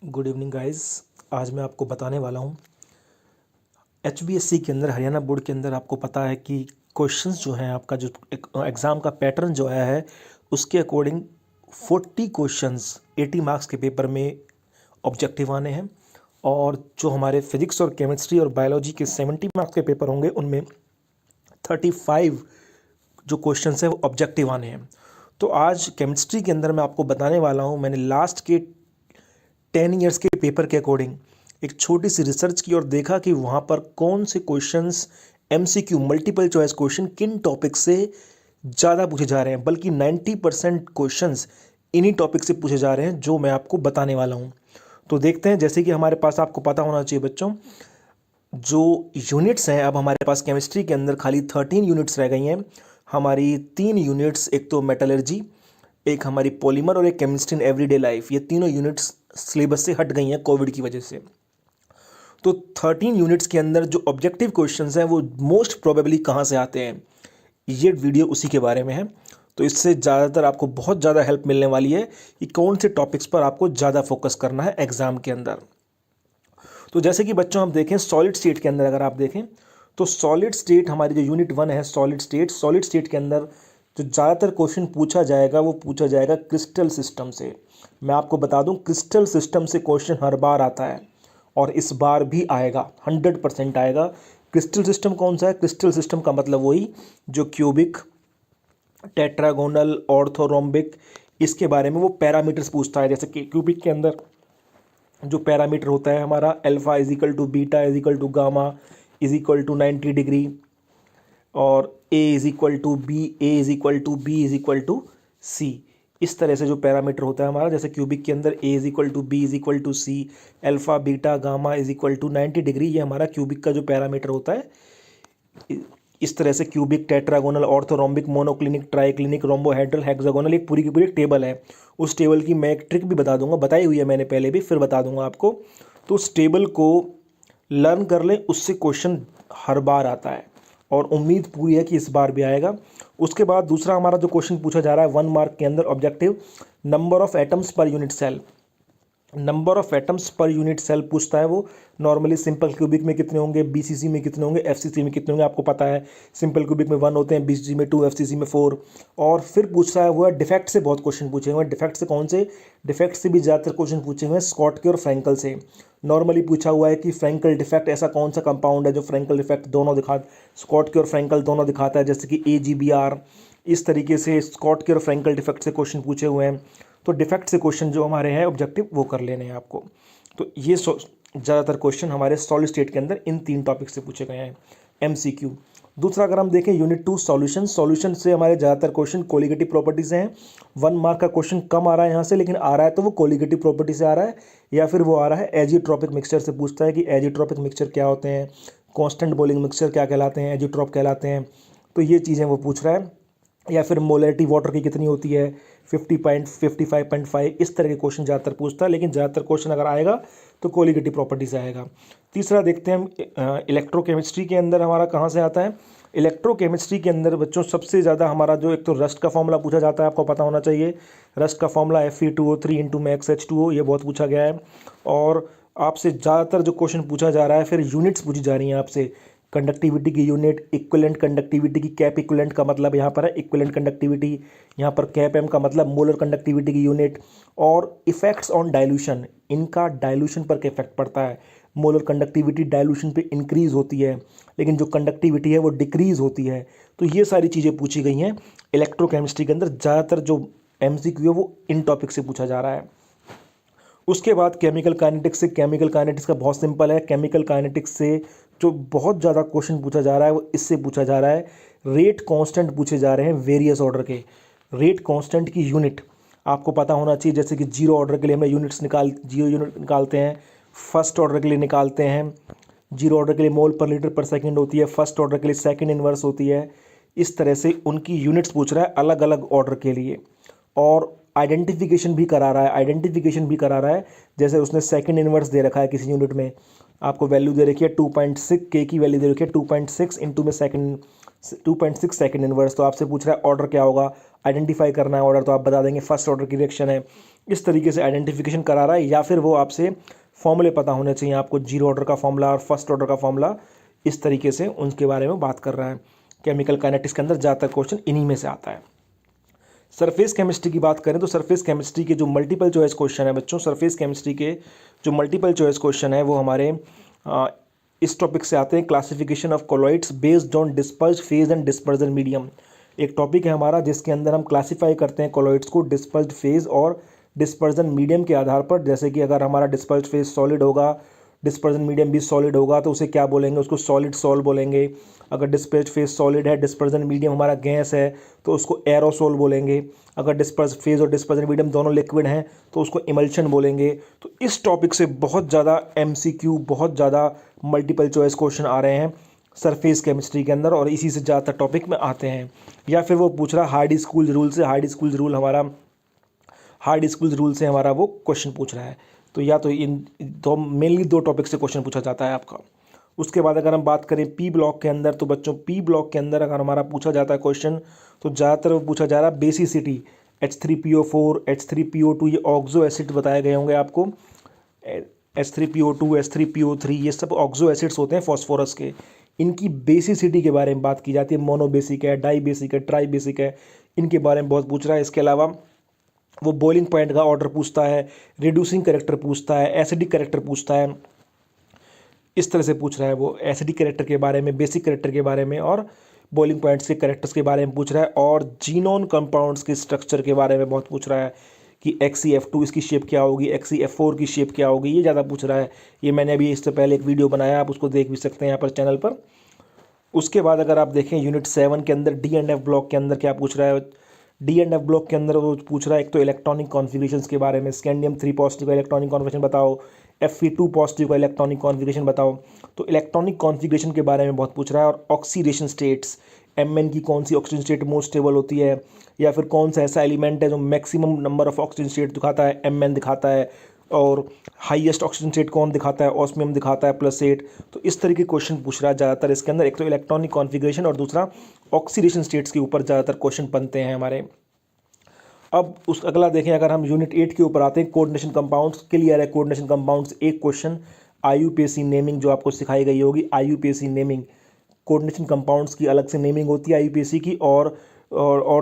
Good evening guys. आज मैं आपको बताने वाला हूँ HBSC के अंदर, हरियाणा बोर्ड के अंदर आपको पता है कि क्वेश्चंस जो हैं, आपका जो एग्ज़ाम का पैटर्न जो आया है उसके अकॉर्डिंग 40 क्वेश्चंस 80 मार्क्स के पेपर में ऑब्जेक्टिव आने हैं, और जो हमारे फिजिक्स और केमिस्ट्री और बायोलॉजी के 70 मार्क्स के पेपर होंगे उनमें 35 जो क्वेश्चंस हैं वो ऑब्जेक्टिव आने हैं। तो आज केमिस्ट्री के अंदर मैं आपको बताने वाला हूँ, मैंने लास्ट के 10 ईयर्स के पेपर के अकॉर्डिंग एक छोटी सी रिसर्च की और देखा कि वहाँ पर कौन से questions MCQ multiple choice question किन टॉपिक से ज़्यादा पूछे जा रहे हैं, बल्कि 90% क्वेश्चंस इन्हीं टॉपिक से पूछे जा रहे हैं जो मैं आपको बताने वाला हूँ। तो देखते हैं। जैसे कि हमारे पास, आपको पता होना चाहिए बच्चों, जो यूनिट्स हैं, अब हमारे पास केमिस्ट्री के अंदर खाली 13 यूनिट्स रह गई हैं। हमारी 3 यूनिट्स, एक तो मेटलर्जी, एक हमारी पॉलीमर और एक केमिस्ट्री इन एवरीडे लाइफ, ये तीनों यूनिट्स सिलेबस से हट गई हैं कोविड की वजह से। तो 13 यूनिट्स के अंदर जो ऑब्जेक्टिव क्वेश्चंस हैं वो मोस्ट प्रोबेबली कहाँ से आते हैं, ये वीडियो उसी के बारे में है। तो इससे ज़्यादातर आपको बहुत ज़्यादा हेल्प मिलने वाली है कि कौन से टॉपिक्स पर आपको ज़्यादा फोकस करना है एग्ज़ाम के अंदर। तो जैसे कि बच्चों हम देखें सॉलिड स्टेट के अंदर, अगर आप देखें तो सॉलिड स्टेट हमारी जो यूनिट 1 है सॉलिड स्टेट के अंदर जो ज़्यादातर क्वेश्चन पूछा जाएगा वो पूछा जाएगा क्रिस्टल सिस्टम से। मैं आपको बता दूं, क्रिस्टल सिस्टम से क्वेश्चन हर बार आता है और इस बार भी आएगा, 100% आएगा। क्रिस्टल सिस्टम कौन सा है? क्रिस्टल सिस्टम का मतलब वही जो क्यूबिक, टेट्रागोनल, ऑर्थोरोम्बिक, इसके बारे में वो पैरामीटर्स पूछता है। जैसे कि क्यूबिक के अंदर जो पैरामीटर होता है हमारा alpha is equal to beta is equal to gamma is equal to 90 degree, और A is equal to B, A is equal to B is equal to C, इस तरह से जो पैरामीटर होता है हमारा, जैसे क्यूबिक के अंदर A is equal to B is equal to C, alpha beta gamma is equal to 90 degree, ये हमारा क्यूबिक का जो पैरामीटर होता है। इस तरह से cubic, tetragonal, orthorhombic, monoclinic, triclinic, rhombohedral, hexagonal, एक पूरी की पूरी एक टेबल है। उस टेबल की मैं एक ट्रिक भी बता दूंगा, बताई हुई है मैंने पहले भी, फिर बता दूंगा आपको। तो उस टेबल को लर्न कर लें, उससे क्वेश्चन हर बार आता है और उम्मीद पूरी है कि इस बार भी आएगा। उसके बाद दूसरा हमारा जो क्वेश्चन पूछा जा रहा है 1 मार्क के अंदर objective, number of atoms per unit cell. Number of atoms per unit cell पूछता है वो। नॉर्मली सिंपल क्यूबिक में कितने होंगे, BCC में कितने होंगे, FCC में कितने होंगे, आपको पता है। सिंपल क्यूबिक में 1 होते हैं, BCC में 2, FCC में 4। और फिर पूछता है वो डिफेक्ट से बहुत क्वेश्चन पूछे हुए हैं। डिफेक्ट से कौन से? डिफेक्ट से भी ज़्यादातर क्वेश्चन पूछे हुए हैं स्कॉटकी और फ्रैंकल से। नॉर्मली पूछा हुआ है कि फ्रैंकल डिफेक्ट ऐसा कौन सा कंपाउंड है जो फ्रैंकल डिफेक्ट दोनों स्कॉटकी और फ्रैंकल दोनों दिखाता है, जैसे कि AgBr। इस तरीके से स्कॉटकी और फ्रैंकल डिफेक्ट से क्वेश्चन पूछे हुए हैं। तो डिफेक्ट से क्वेश्चन जो हमारे हैं ऑब्जेक्टिव वो कर लेने हैं आपको। तो ये ज़्यादातर क्वेश्चन हमारे सॉलिड स्टेट के अंदर इन 3 टॉपिक से पूछे गए हैं MCQ। दूसरा अगर हम देखें यूनिट 2 सॉल्यूशन से हमारे ज़्यादातर क्वेश्चन कोलिगेटिव प्रॉपर्टी से हैं। 1 मार्क का क्वेश्चन कम आ रहा है यहाँ से, लेकिन आ रहा है तो वो कोलिगेटिव प्रॉपर्टी से आ रहा है, या फिर वो आ रहा है एजिट्रोपिक मिक्सचर से। पूछता है कि एजिट्रोपिक मिक्सचर क्या होते हैं, कॉन्स्टेंट बॉइलिंग मिक्सचर क्या कहलाते हैं, एजिट्रोप कहलाते हैं। तो ये चीज़ें वो पूछ रहा है। या फिर मोलरिटी वाटर की कितनी होती है, 50.55.5, इस तरह के क्वेश्चन ज़्यादातर पूछता है। लेकिन ज़्यादातर क्वेश्चन अगर आएगा तो कोलिगेटिव प्रॉपर्टी से आएगा। तीसरा देखते हैं हम इलेक्ट्रोकेमिस्ट्री के अंदर हमारा कहाँ से आता है। इलेक्ट्रोकेमिस्ट्री के अंदर बच्चों सबसे ज़्यादा हमारा जो, एक तो रस्ट का फॉर्मूला पूछा जाता है, आपको पता होना चाहिए। रस्ट का formula Fe2O3 into max H2O, ये बहुत पूछा गया है। और आपसे ज़्यादातर जो क्वेश्चन पूछा जा रहा है, फिर यूनिट्स पूछी जा रही हैं आपसे। कंडक्टिविटी की यूनिट, इक्विवेलेंट कंडक्टिविटी की, कैप इक्विवेलेंट का मतलब यहाँ पर है इक्विवेलेंट कंडक्टिविटी, यहाँ पर कैप एम का मतलब मोलर कंडक्टिविटी की यूनिट। और इफेक्ट्स ऑन डाइल्यूशन, इनका डाइल्यूशन पर क्या इफेक्ट पड़ता है। मोलर कंडक्टिविटी डाइल्यूशन पे इंक्रीज होती है, लेकिन जो कंडक्टिविटी है वो डिक्रीज होती है। तो ये सारी चीज़ें पूछी गई हैं इलेक्ट्रोकेमिस्ट्री के अंदर। ज़्यादातर जो MCQ है वो इन टॉपिक से पूछा जा रहा है। उसके बाद केमिकल काइनेटिक्स से, केमिकल काइनेटिक्स का बहुत सिंपल है। केमिकल काइनेटिक्स से जो बहुत ज़्यादा क्वेश्चन पूछा जा रहा है वो इससे पूछा जा रहा है, रेट कांस्टेंट पूछे जा रहे हैं वेरियस ऑर्डर के। रेट कांस्टेंट की यूनिट आपको पता होना चाहिए, जैसे कि जीरो ऑर्डर के लिए हम जीरो यूनिट निकालते हैं, फर्स्ट ऑर्डर के लिए निकालते हैं। जीरो ऑर्डर के लिए मोल पर लीटर पर सेकंड होती है, फर्स्ट ऑर्डर के लिए सेकंड इनवर्स होती है। इस तरह से उनकी यूनिट्स पूछ रहा है अलग अलग ऑर्डर के लिए। और आइडेंटिफिकेशन भी करा रहा है, जैसे उसने सेकंड इनवर्स दे रखा है किसी यूनिट में, आपको वैल्यू दे रखी है 2.6, के की वैल्यू दे रखी है 2.6 इंटू में सेकंड 2.6 सेकंड इनवर्स। तो आपसे पूछ रहा है ऑर्डर क्या होगा, आइडेंटिफाई करना है ऑर्डर तो आप बता देंगे फर्स्ट ऑर्डर की रिएक्शन है। इस तरीके से आइडेंटिफिकेशन करा रहा है, या फिर वो आपसे फॉर्मूले पता होने चाहिए आपको, जीरो ऑर्डर का फॉर्मूला और फर्स्ट ऑर्डर का फॉर्मूला, इस तरीके से उनके बारे में बात कर रहा है। केमिकल काइनेटिक्स के अंदर ज़्यादातर क्वेश्चन इन्हीं में से आता है। सरफेस केमिस्ट्री की बात करें तो सरफेस केमिस्ट्री के जो मल्टीपल चॉइस क्वेश्चन है बच्चों, सरफेस केमिस्ट्री के जो मल्टीपल चॉइस क्वेश्चन है वो हमारे इस टॉपिक से आते हैं, classification of colloids based on disperse phase and dispersion medium. एक टॉपिक है हमारा जिसके अंदर हम क्लासीफाई करते हैं कोलॉइड्स को डिस्पर्स्ड फेज और डिस्पर्जन मीडियम के आधार पर। जैसे कि अगर हमारा डिस्पर्स्ड फेज सॉलिड होगा, डिस्पर्जन मीडियम भी सॉलिड होगा, तो उसे क्या बोलेंगे, उसको सॉलिड सॉल बोलेंगे। अगर डिस्पर्स्ड फेज सॉलिड है, डिस्पर्जन मीडियम हमारा गैस है, तो उसको एरोसोल बोलेंगे। अगर डिस्पर्स्ड फेज और डिस्पर्जन मीडियम दोनों लिक्विड हैं तो उसको इमल्शन बोलेंगे। तो इस टॉपिक से बहुत ज़्यादा MCQ, बहुत ज़्यादा मल्टीपल चॉइस क्वेश्चन आ रहे हैं सरफेस केमिस्ट्री के अंदर, और इसी से ज़्यादातर टॉपिक में आते हैं। या फिर वो पूछ रहा हार्डी स्कूल रूल से, हार्डी स्कूल रूल से हमारा वो क्वेश्चन पूछ रहा है। तो या तो इन दो मेनली दो टॉपिक से क्वेश्चन पूछा जाता है आपका। उसके बाद अगर हम बात करें पी ब्लॉक के अंदर, तो बच्चों पी ब्लॉक के अंदर अगर हमारा पूछा जाता है क्वेश्चन तो ज़्यादातर वो पूछा जा रहा है बेसिसिटी, H3PO4, H3PO2, ये ऑक्सो एसिड बताए गए होंगे आपको, H3PO2, H3PO3, ये सब ऑक्सो एसिड्स होते हैं फॉस्फोरस के। इनकी बेसिसिटी के बारे में बात की जाती है, मोनो बेसिक है, डाई बेसिक है, ट्राई बेसिक है, इनके बारे में बहुत पूछ रहा है। इसके अलावा वो बॉइलिंग पॉइंट का ऑर्डर पूछता है, रिड्यूसिंग करेक्टर पूछता है, एसिडिक करेक्टर पूछता है, इस तरह से पूछ रहा है वो। एसिडिक करेक्टर के बारे में, बेसिक करेक्टर के बारे में और बॉइलिंग पॉइंट्स के करेक्टर्स के बारे में पूछ रहा है। और जीनोन कंपाउंड्स के स्ट्रक्चर के बारे में बहुत पूछ रहा है कि XeF2 इसकी शेप क्या होगी, XeF4 की शेप क्या होगी, ये ज़्यादा पूछ रहा है। ये मैंने अभी इससे पहले एक वीडियो बनाया, आप उसको देख भी सकते हैं यहाँ पर चैनल पर। उसके बाद अगर आप देखें यूनिट 7 के अंदर D&F ब्लॉक के अंदर क्या पूछ रहा है, D&F ब्लॉक के अंदर वो पूछ रहा है एक तो इलेक्ट्रॉनिक कॉन्फ़िगरेशंस के बारे में, स्कैंडियम 3 पॉजिटिव का इलेक्ट्रॉनिक कॉन्फ़िगरेशन बताओ, Fe2 पॉजिटिव का इलेक्ट्रॉनिक कॉन्फ़िगरेशन बताओ। तो इलेक्ट्रॉनिक कॉन्फ़िगरेशन के बारे में बहुत पूछ रहा है। और ऑक्सीडेशन स्टेट्स, Mn की कौन सी ऑक्सीजन स्टेट मोस्ट स्टेबल होती है, या फिर कौन सा ऐसा एलिमेंट है जो maximum number of oxygen state दिखाता है, Mn दिखाता है, और हाईएस्ट ऑक्सीजन स्टेट कौन दिखाता है, ऑस्मियम दिखाता है +8। तो इस तरह के क्वेश्चन पूछ रहा है ज़्यादातर इसके अंदर। एक तो इलेक्ट्रॉनिक कॉन्फ़िगरेशन और दूसरा ऑक्सीडेशन स्टेट्स के ऊपर ज़्यादातर क्वेश्चन बनते हैं हमारे। अब उस अगला देखें, अगर हम यूनिट 8 के ऊपर आते हैं, कोऑर्डिनेशन कंपाउंड्स, क्लियर है कोऑर्डिनेशन कंपाउंड्स, एक क्वेश्चन IUPAC नेमिंग जो आपको सिखाई गई होगी, IUPAC नेमिंग, कोऑर्डिनेशन कंपाउंड्स की अलग से नेमिंग होती है IUPAC की, और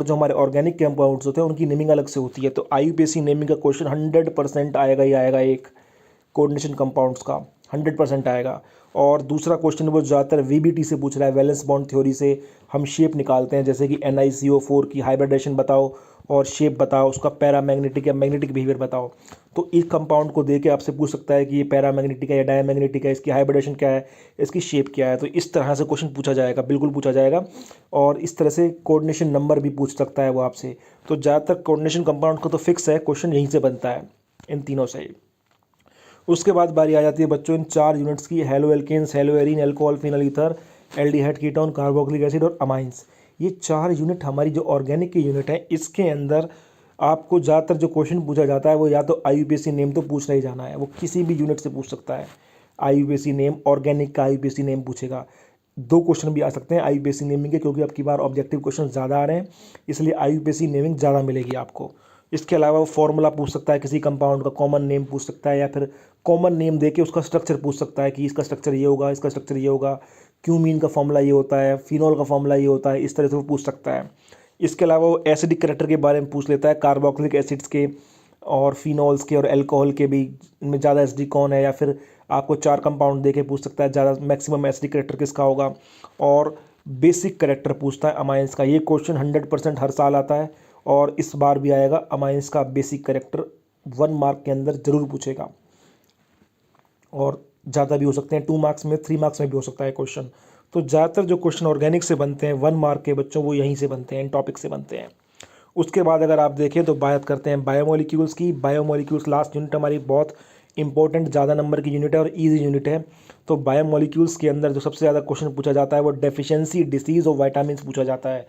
जो हमारे ऑर्गेनिक कंपाउंड्स होते हैं उनकी नेमिंग अलग से होती है। तो IUPAC नेमिंग का क्वेश्चन 100% आएगा ही आएगा, एक कोऑर्डिनेशन कंपाउंड्स का 100% आएगा। और दूसरा क्वेश्चन वो ज़्यादातर VBT से पूछ रहा है, वैलेंस बॉन्ड थ्योरी से हम शेप निकालते हैं, जैसे कि NiCO4 की हाइब्रिडेशन बताओ और शेप बताओ, उसका पैरामैग्नेटिक या मैग्नेटिक बिहेवियर बताओ। तो इस कंपाउंड को देके आपसे पूछ सकता है कि ये पैरामैग्नेटिक है या डायमैग्नेटिक है, इसकी हाइब्रिडेशन क्या है, इसकी शेप क्या है। तो इस तरह से क्वेश्चन पूछा जाएगा, बिल्कुल पूछा जाएगा। और इस तरह से कोऑर्डिनेशन नंबर भी पूछ सकता है वो आपसे। तो ज़्यादातर कोऑर्डिनेशन कंपाउंड का तो फिक्स है, क्वेश्चन यहीं से बनता है, इन तीनों से। उसके बाद बारी आ जाती है बच्चों इन 4 यूनिट्स की, haloalkanes, haloarene, alcohol, phenol ether, aldehyde ketone, carboxylic acid और अमाइंस। ये 4 यूनिट हमारी जो ऑर्गेनिक की यूनिट है, इसके अंदर आपको ज़्यादातर जो क्वेश्चन पूछा जाता है वो या तो IUPAC नेम तो पूछना ही जाना है, वो किसी भी यूनिट से पूछ सकता है। IUPAC नेम, ऑर्गेनिक का IUPAC नेम पूछेगा। 2 क्वेश्चन भी आ सकते हैं IUPAC नेमिंग के, क्योंकि अब की बार ऑब्जेक्टिव क्वेश्चन ज़्यादा आ रहे हैं, इसलिए IUPAC नेमिंग ज़्यादा मिलेगी आपको। इसके अलावा वो फॉर्मूला पूछ सकता है किसी कंपाउंड का, कॉमन नेम पूछ सकता है, या फिर कॉमन नेम देके उसका स्ट्रक्चर पूछ सकता है कि इसका स्ट्रक्चर ये होगा, इसका स्ट्रक्चर ये होगा, क्यूमीन का फॉर्मूला ये होता है, फिनॉल का फॉर्मूला ये होता है, इस तरह से वो पूछ सकता है। इसके अलावा वो एसिडिक करेक्टर के बारे में पूछ लेता है, कार्बोक्सिलिक एसिड्स के और फिनॉल्स के और अल्कोहल के भी, इनमें ज़्यादा एसिडिक कौन है, या फिर आपको 4 कंपाउंड देके पूछ सकता है ज़्यादा मैक्सिमम एसिडिक करेक्टर किसका होगा। और बेसिक करेक्टर पूछता है अमाइंस का। ये क्वेश्चन 100% हर साल आता है, और इस बार भी आएगा। अमाइंस का बेसिक करेक्टर 1 मार्क के अंदर ज़रूर पूछेगा, और ज़्यादा भी हो सकते हैं, 2 मार्क्स में, 3 मार्क्स में भी हो सकता है क्वेश्चन। तो ज़्यादातर जो क्वेश्चन ऑर्गेनिक से बनते हैं 1 मार्क के बच्चों, वो यहीं से बनते हैं, इन टॉपिक से बनते हैं। उसके बाद अगर आप देखें तो बात करते हैं बायोमोलिक्यूल्स की। बायोमोलिक्यूल्स लास्ट यूनिट हमारी बहुत इंपॉर्टेंट, ज़्यादा नंबर की यूनिट है और ईजी यूनिट है। तो बायोमोलिक्यूल्स के अंदर जो सबसे ज़्यादा क्वेश्चन पूछा जाता है वो डेफिशिएंसी डिसीज़ ऑफ विटामिन पूछा जाता है,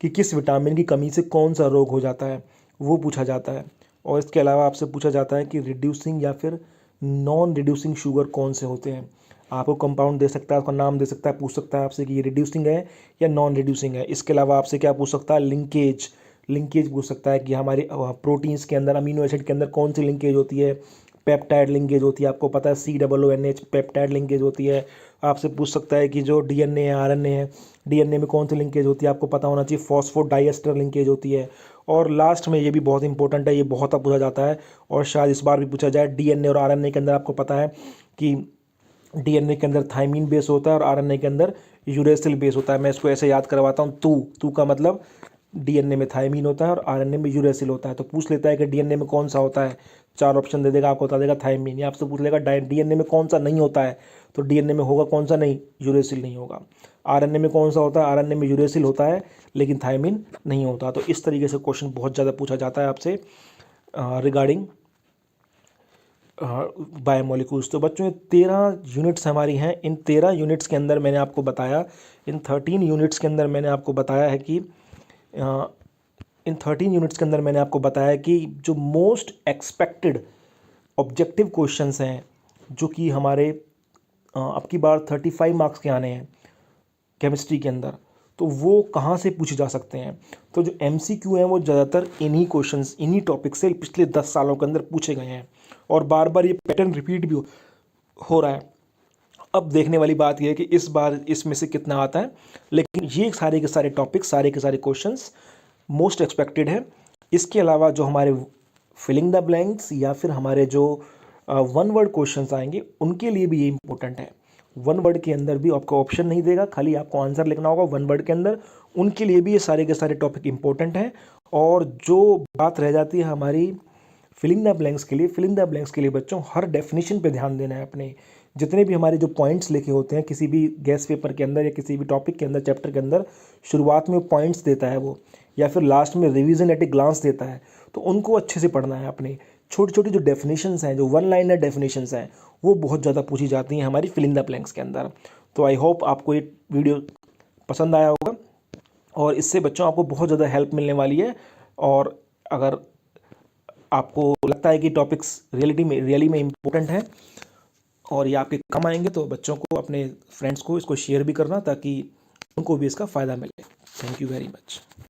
कि किस विटामिन की कमी से कौन सा रोग हो जाता है, वो पूछा जाता है। और इसके अलावा आपसे पूछा जाता है कि रिड्यूसिंग या फिर नॉन रिड्यूसिंग शुगर कौन से होते हैं। आपको कंपाउंड दे सकता है, उसका नाम दे सकता है, पूछ सकता है आपसे कि ये रिड्यूसिंग है या नॉन रिड्यूसिंग है। इसके अलावा आपसे क्या पूछ सकता है, लिंकेज, लिंकेज पूछ सकता है कि हमारे प्रोटीन्स के अंदर अमीनो एसिड के अंदर कौन सी लिंकेज होती है, पेप्टाइड लिंकेज होती है, आपको पता है COOH पेप्टाइड लिंकेज होती है। आपसे पूछ सकता है कि जो DNA है, RNA है, DNA में कौन सी लिंकेज होती है, आपको पता होना चाहिए फॉस्फोडाइएस्टर लिंकेज होती है। और लास्ट में ये भी बहुत इंपॉर्टेंट है, ये बहुत पूछा जाता है और शायद इस बार भी पूछा जाए, DNA और RNA के अंदर आपको पता है कि DNA के अंदर थाइमीन बेस होता है और RNA के अंदर यूरेसिल बेस होता है। मैं इसको ऐसे याद करवाता हूँ, तू का मतलब DNA में थाइमीन होता है और RNA में यूरेसिल होता है। तो पूछ लेता है कि DNA में कौन सा होता है, 4 ऑप्शन दे देगा, आपको बता देगा थाइमीन। या आपसे पूछ लेगा DNA में कौन सा नहीं होता है, तो DNA में होगा कौन सा नहीं, यूरेसिल नहीं होगा। RNA में कौन सा होता है, RNA में यूरेसिल होता है लेकिन थाइमीन नहीं होता। तो इस तरीके से क्वेश्चन बहुत ज़्यादा पूछा जाता है आपसे रिगार्डिंग बायोमोलिक्यूल्स। तो बच्चों ये 13 यूनिट्स हमारी हैं। इन 13 यूनिट्स के अंदर मैंने आपको बताया, इन 13 यूनिट्स के अंदर मैंने आपको बताया है कि इन 13 यूनिट्स के अंदर मैंने आपको बताया कि जो मोस्ट एक्सपेक्टेड ऑब्जेक्टिव क्वेश्चंस हैं, जो कि हमारे अब की बार 35 मार्क्स के आने हैं केमिस्ट्री के अंदर, तो वो कहाँ से पूछे जा सकते हैं। तो जो MCQ हैं वो ज़्यादातर इन्हीं क्वेश्चंस, इन्हीं टॉपिक से पिछले 10 सालों के अंदर पूछे गए हैं और बार बार ये पैटर्न रिपीट भी हो रहा है। अब देखने वाली बात यह है कि इस बार इसमें से कितना आता है, लेकिन ये सारे के सारे टॉपिक, सारे के सारे क्वेश्चंस मोस्ट एक्सपेक्टेड है। इसके अलावा जो हमारे फिलिंग द ब्लैंक्स या फिर हमारे जो वन वर्ड क्वेश्चंस आएंगे, उनके लिए भी ये इंपॉर्टेंट है। वन वर्ड के अंदर भी आपको ऑप्शन नहीं देगा, खाली आपको आंसर लिखना होगा वन वर्ड के अंदर। उनके लिए भी ये सारे के सारे टॉपिक इंपॉर्टेंट हैं। और जो बात रह जाती है हमारी फिलिंग द ब्लैंक्स के लिए, फिलिंग द ब्लैंक्स के लिए बच्चों हर डेफिनेशन पे ध्यान देना है अपने। जितने भी हमारे जो पॉइंट्स लिखे होते हैं किसी भी गैस पेपर के अंदर या किसी भी टॉपिक के अंदर, चैप्टर के अंदर, शुरुआत में पॉइंट्स देता है वो, या फिर लास्ट में रिवीजन एट ए ग्लांस देता है, तो उनको अच्छे से पढ़ना है अपने। छोटी छोटी जो डेफिनेशंस हैं, जो वन लाइनर डेफिनेशंस हैं, वो बहुत ज़्यादा पूछी जाती हैं हमारी फिलिंग द ब्लैंक्स के अंदर। तो आई होप आपको ये वीडियो पसंद आया होगा और इससे बच्चों आपको बहुत ज़्यादा हेल्प मिलने वाली है। और अगर आपको लगता है कि टॉपिक्स रियली में इम्पोर्टेंट हैं और ये आपके काम आएंगे, तो बच्चों को, अपने फ्रेंड्स को इसको शेयर भी करना ताकि उनको भी इसका फ़ायदा मिले। Thank you very much.